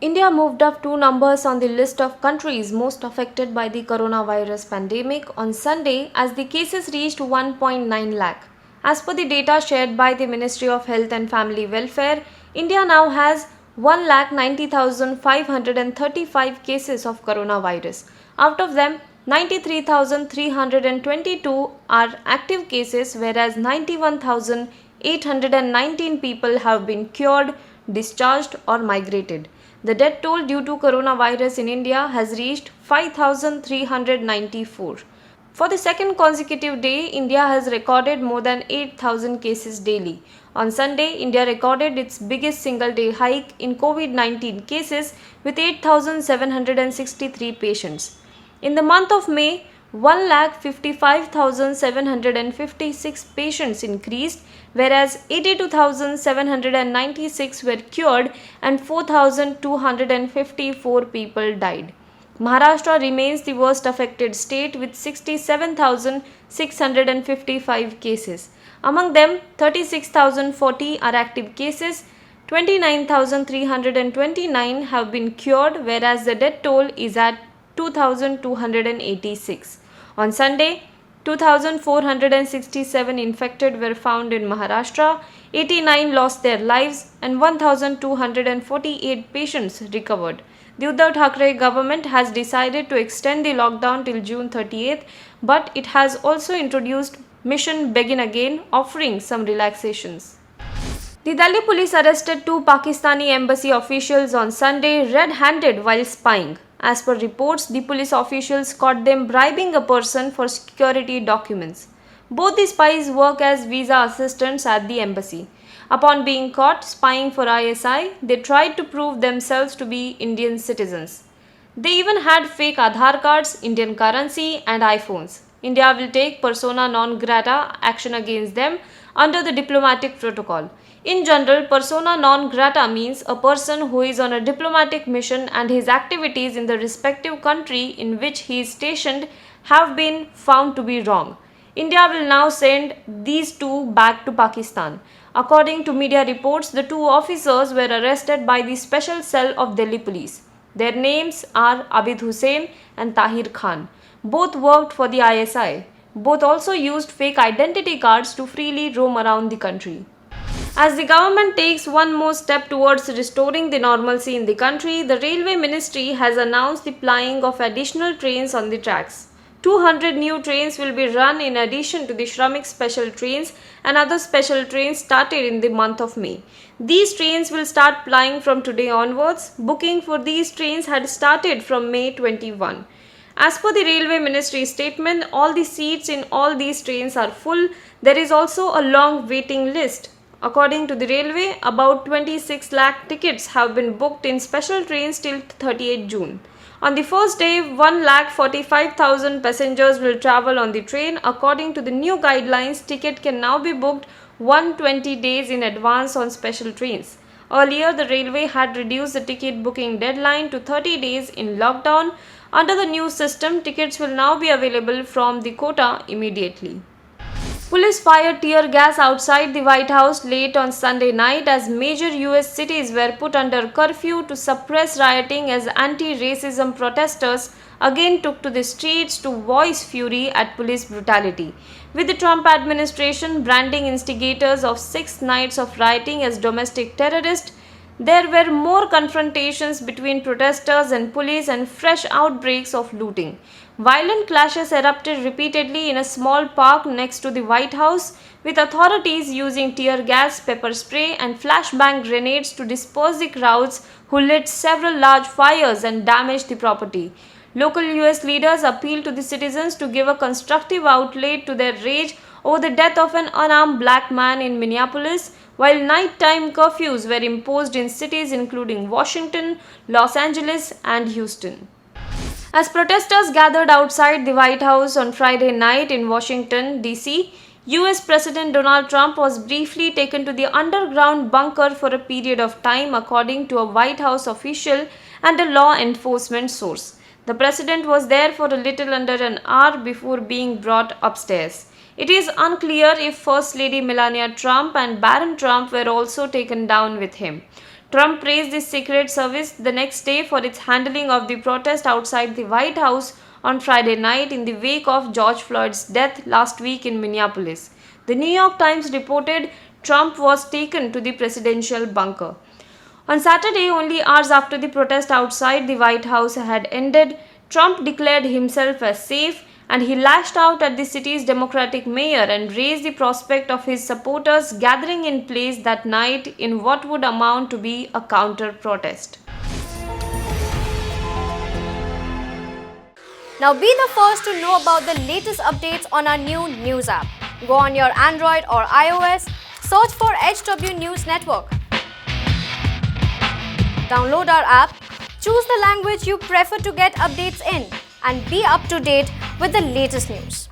India moved up two numbers on the list of countries most affected by the coronavirus pandemic on Sunday as the cases reached 1.9 lakh. As per the data shared by the Ministry of Health and Family Welfare, India now has 1,90,535 cases of coronavirus. Out of them, 93,322 are active cases, whereas 91,819 people have been cured, discharged, or migrated. The death toll due to coronavirus in India has reached 5,394. For the second consecutive day, India has recorded more than 8,000 cases daily. On Sunday, India recorded its biggest single-day hike in COVID-19 cases with 8,763 patients. In the month of May, 1,55,756 patients increased, whereas 82,796 were cured and 4,254 people died. Maharashtra remains the worst affected state with 67,655 cases. Among them, 36,040 are active cases, 29,329 have been cured, whereas the death toll is at 2,286. On Sunday, 2,467 infected were found in Maharashtra, 89 lost their lives, and 1,248 patients recovered. The Uddhav Thackeray government has decided to extend the lockdown till June 30th, but it has also introduced Mission Begin Again, offering some relaxations. The Delhi police arrested two Pakistani Embassy officials on Sunday red-handed while spying. As per reports, the police officials caught them bribing a person for security documents. Both the spies work as visa assistants at the embassy. Upon being caught spying for ISI, they tried to prove themselves to be Indian citizens. They even had fake Aadhaar cards, Indian currency, and iPhones. India will take persona non grata action against them under the diplomatic protocol. In general, persona non grata means a person who is on a diplomatic mission and his activities in the respective country in which he is stationed have been found to be wrong. India will now send these two back to Pakistan. According to media reports, the two officers were arrested by the special cell of Delhi police. Their names are Abid Hussain and Tahir Khan. Both worked for the ISI. Both also used fake identity cards to freely roam around the country. As the government takes one more step towards restoring the normalcy in the country, the Railway Ministry has announced the plying of additional trains on the tracks. 200 new trains will be run in addition to the Shramik special trains and other special trains started in the month of May. These trains will start plying from today onwards. Booking for these trains had started from May 21. As per the Railway Ministry statement, all the seats in all these trains are full. There is also a long waiting list. According to the railway, about 26 lakh tickets have been booked in special trains till 38 June. On the first day, 1,45,000 passengers will travel on the train. According to the new guidelines, ticket can now be booked 120 days in advance on special trains. Earlier, the railway had reduced the ticket booking deadline to 30 days in lockdown. Under the new system, tickets will now be available from the quota immediately. Police fired tear gas outside the White House late on Sunday night as major US cities were put under curfew to suppress rioting as anti-racism protesters again took to the streets to voice fury at police brutality. With the Trump administration branding instigators of 6 nights of rioting as domestic terrorists, there were more confrontations between protesters and police and fresh outbreaks of looting. Violent clashes erupted repeatedly in a small park next to the White House, with authorities using tear gas, pepper spray, and flashbang grenades to disperse the crowds who lit several large fires and damaged the property. Local US leaders appealed to the citizens to give a constructive outlet to their rage over the death of an unarmed black man in Minneapolis, while nighttime curfews were imposed in cities including Washington, Los Angeles, and Houston. As protesters gathered outside the White House on Friday night in Washington, D.C., US President Donald Trump was briefly taken to the underground bunker for a period of time, according to a White House official and a law enforcement source. The president was there for a little under an hour before being brought upstairs. It is unclear if First Lady Melania Trump and Baron Trump were also taken down with him. Trump praised the Secret Service the next day for its handling of the protest outside the White House on Friday night in the wake of George Floyd's death last week in Minneapolis. The New York Times reported Trump was taken to the presidential bunker. On Saturday, only hours after the protest outside the White House had ended, Trump declared himself as safe and he lashed out at the city's Democratic mayor and raised the prospect of his supporters gathering in place that night in what would amount to be a counter-protest. Now be the first to know about the latest updates on our new news app. Go on your Android or iOS, search for HW News Network. Download our app, choose the language you prefer to get updates in, and be up to date with the latest news.